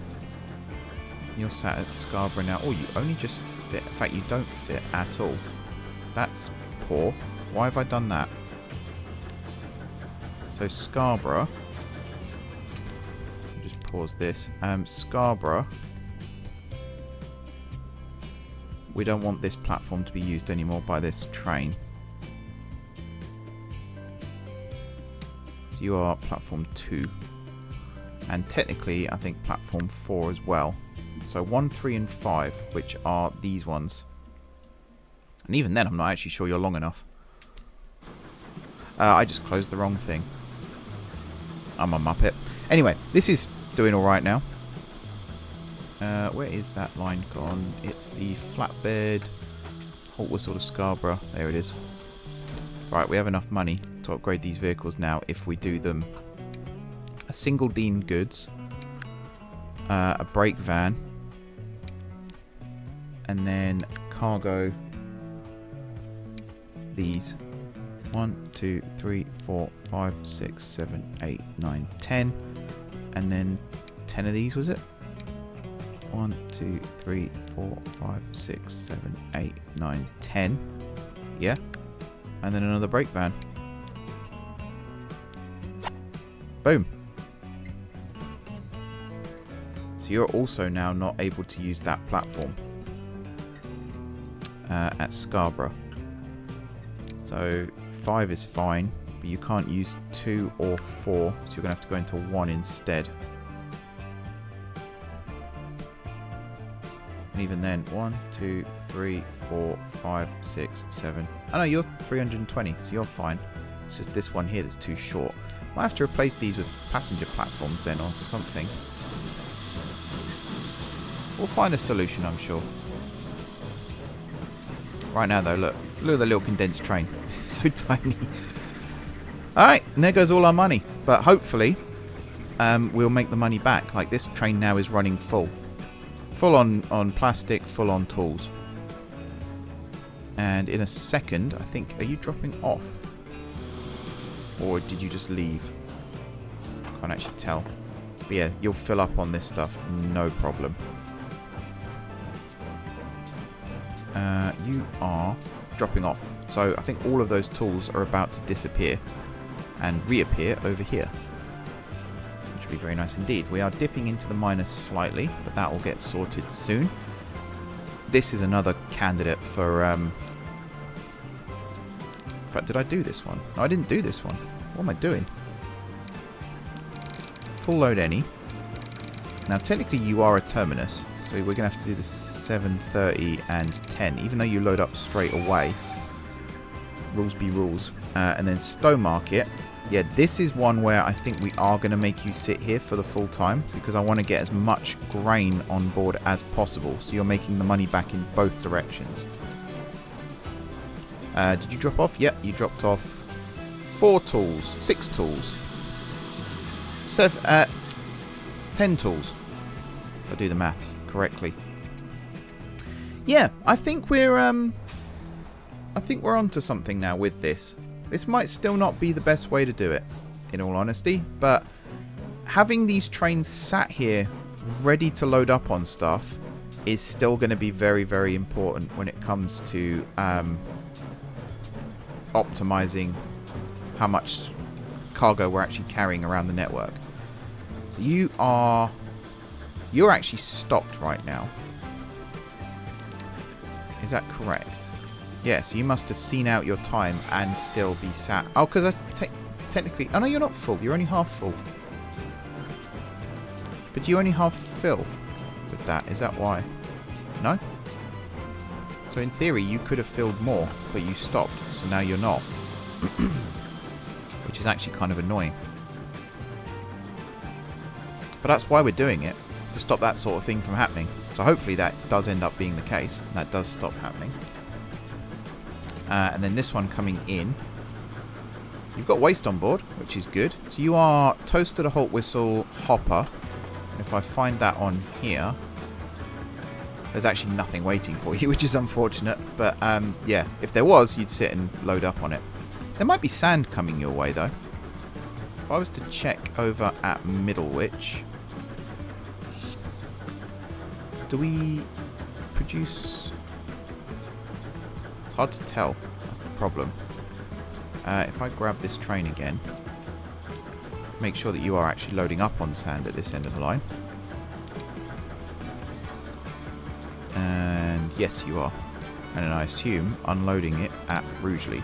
Speaker 1: You're sat at Scarborough now. Oh, you only just fit. In fact, you don't fit at all. That's poor. Why have I done that? So Scarborough. I'll just pause this. Scarborough. We don't want this platform to be used anymore by this train. So you are platform 2. And technically, I think platform 4 as well. So 1, 3, and 5, which are these ones. And even then, I'm not actually sure you're long enough. I just closed the wrong thing. I'm a muppet. Anyway, this is doing alright now. Where is that line gone? It's the flatbed, Haltwhistle to Scarborough. There it is. Right, we have enough money to upgrade these vehicles now if we do them. A single Dean goods, a brake van, and then cargo these. 1, 2, 3, 4, 5, 6, 7, 8, 9, 10. And then 10 of these, was it? 1, 2, 3, 4, 5, 6, 7, 8, 9, 10. Yeah. And then another brake van. Boom. So you're also now not able to use that platform at Scarborough. So 5 is fine, but you can't use 2 or 4, so you're going to have to go into 1 instead. And even then, 1, 2, 3, 4, 5, 6, 7. Oh no, you're 320, so you're fine. It's just this one here that's too short. Might have to replace these with passenger platforms then, or something. We'll find a solution, I'm sure. Right now, though, look at the little condensed train. So tiny. Alright, and there goes all our money. But hopefully, we'll make the money back. Like, this train now is running full. Full on plastic, full on tools. And in a second, I think... Are you dropping off? Or did you just leave? Can't actually tell. But yeah, you'll fill up on this stuff. No problem. You are dropping off. So I think all of those tools are about to disappear and reappear over here, which will be very nice indeed. We are dipping into the minus slightly, but that will get sorted soon. This is another candidate for... In fact, did I do this one? No, I didn't do this one. What am I doing? Full load any. Now, technically, you are a terminus, so we're going to have to do the 7:30 and 10, even though you load up straight away. Rules be rules. And then Stowe Market, Yeah, this is one where I think we are going to make you sit here for the full time because I want to get as much grain on board as possible. So you're making the money back in both directions. Did you drop off? Yep, you dropped off 4 tools, 6 tools, 10 tools. If I do the maths correctly. Yeah, I think we're onto something now with this. This might still not be the best way to do it, in all honesty, but having these trains sat here ready to load up on stuff is still going to be very, very important when it comes to optimizing how much cargo we're actually carrying around the network. So you're actually stopped right now. Is that correct? Yeah, so you must have seen out your time and still be sat. Oh, because technically... Oh, no, you're not full. You're only half full. But do you only half fill with that? Is that why? No? So in theory, you could have filled more, but you stopped. So now you're not. Which is actually kind of annoying. But that's why we're doing it. To stop that sort of thing from happening. So hopefully that does end up being the case. And that does stop happening. And then this one coming in. You've got waste on board, which is good. So you are toasted a Haltwhistle hopper. And if I find that on here, there's actually nothing waiting for you, which is unfortunate. But yeah, if there was, you'd sit and load up on it. There might be sand coming your way, though. If I was to check over at Middlewich, do we produce... It's hard to tell. That's the problem. If I grab this train again, make sure that you are actually loading up on sand at this end of the line. And yes, you are. And then I assume unloading it at Rugeley.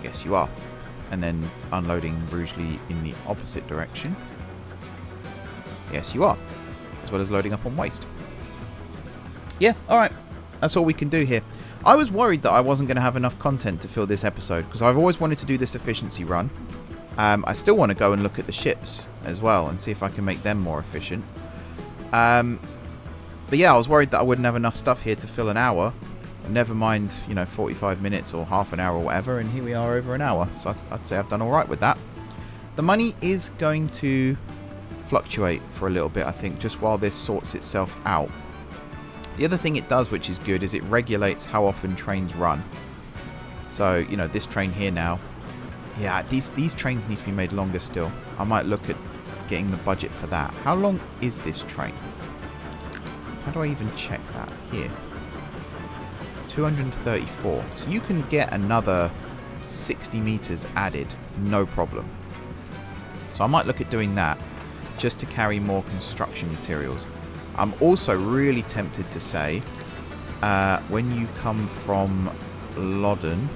Speaker 1: Yes, you are. And then unloading Rugeley in the opposite direction. Yes, you are. As well as loading up on waste. Yeah, alright. That's all we can do here. I was worried that I wasn't going to have enough content to fill this episode, because I've always wanted to do this efficiency run. I still want to go and look at the ships as well, and see if I can make them more efficient. But yeah, I was worried that I wouldn't have enough stuff here to fill an hour. Never mind, 45 minutes or half an hour or whatever, and here we are over an hour. So I'd say I've done alright with that. The money is going to fluctuate for a little bit, I think, just while this sorts itself out. The other thing it does, which is good, is it regulates how often trains run. So, this train here now, yeah, these trains need to be made longer still. I might look at getting the budget for that. How long is this train? How do I even check that? Here. 234. So you can get another 60 meters added, no problem. So I might look at doing that just to carry more construction materials. I'm also really tempted to say, when you come from Loddon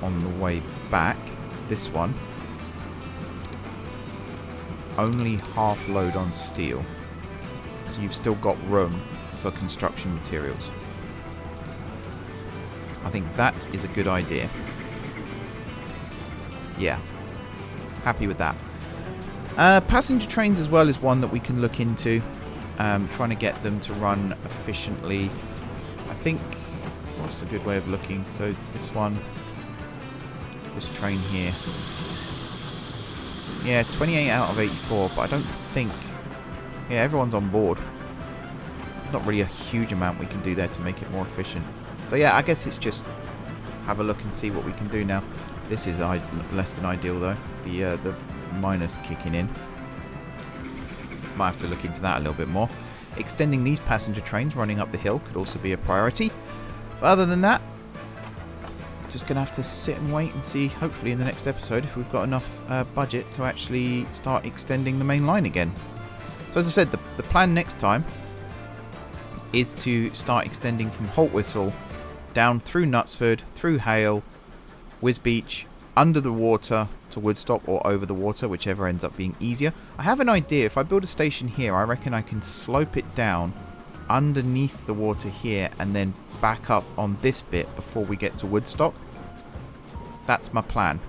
Speaker 1: on the way back, this one, only half load on steel. So you've still got room for construction materials. I think that is a good idea. Yeah. Happy with that. Passenger trains as well is one that we can look into. Trying to get them to run efficiently. I think, what's a good way of looking? So this one, this train here. Yeah, 28 out of 84, but I don't think, yeah, everyone's on board. There's not really a huge amount we can do there to make it more efficient. So yeah, I guess it's just have a look and see what we can do now. This is less than ideal though. The minus kicking in. Might have to look into that a little bit more. Extending these passenger trains running up the hill could also be a priority. But other than that, just going to have to sit and wait and see, hopefully in the next episode, if we've got enough budget to actually start extending the main line again. So as I said, the plan next time is to start extending from Haltwhistle down through Knutsford, through Hale, Wisbeach, under the water to Woodstock, or over the water, whichever ends up being easier. I have an idea. If I build a station here, I reckon I can slope it down underneath the water here and then back up on this bit before we get to Woodstock. That's my plan.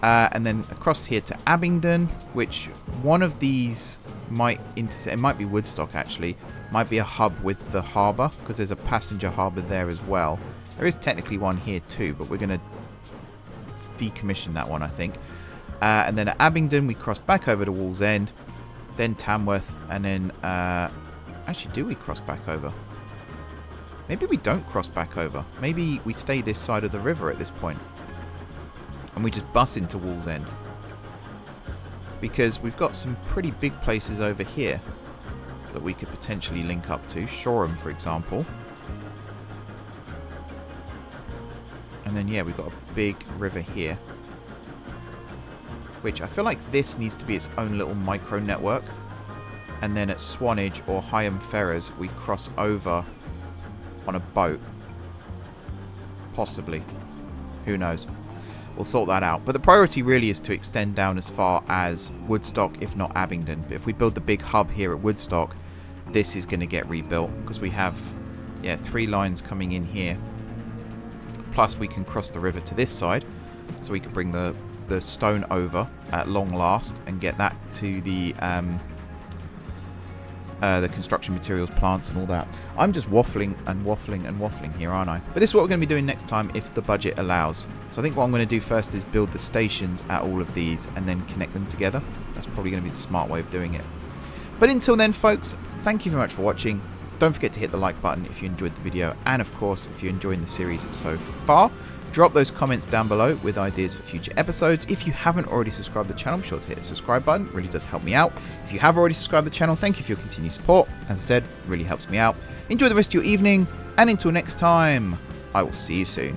Speaker 1: And then across here to Abingdon, which one of these might intersect. It might be Woodstock, actually. Might be a hub with the harbour, because there's a passenger harbour there as well. There is technically one here too, but we're going to decommission that one, I think. And then at Abingdon, we cross back over to Wallsend, then Tamworth, and then... actually, do we cross back over? Maybe we don't cross back over. Maybe we stay this side of the river at this point. And we just bus into Wallsend. Because we've got some pretty big places over here that we could potentially link up to. Shoreham, for example. And then, yeah, we've got a big river here. Which I feel like this needs to be its own little micro network. And then at Swanage or Higham Ferrers, we cross over on a boat. Possibly. Who knows? We'll sort that out. But the priority really is to extend down as far as Woodstock, if not Abingdon. But if we build the big hub here at Woodstock, this is going to get rebuilt. Because we have, 3 lines coming in here. Plus we can cross the river to this side. So we can bring the stone over at long last and get that to the construction materials plants and all that. I'm just waffling and waffling and waffling here, aren't I? But this is what we're going to be doing next time if the budget allows. So I think what I'm going to do first is build the stations at all of these and then connect them together. That's probably going to be the smart way of doing it. But until then, folks, thank you very much for watching. Don't forget to hit the like button if you enjoyed the video, and of course if you're enjoying the series so far. Drop those comments down below with ideas for future episodes. If you haven't already subscribed to the channel, be sure to hit the subscribe button. It really does help me out. If you have already subscribed to the channel, thank you for your continued support. As I said, really helps me out. Enjoy the rest of your evening, and until next time, I will see you soon.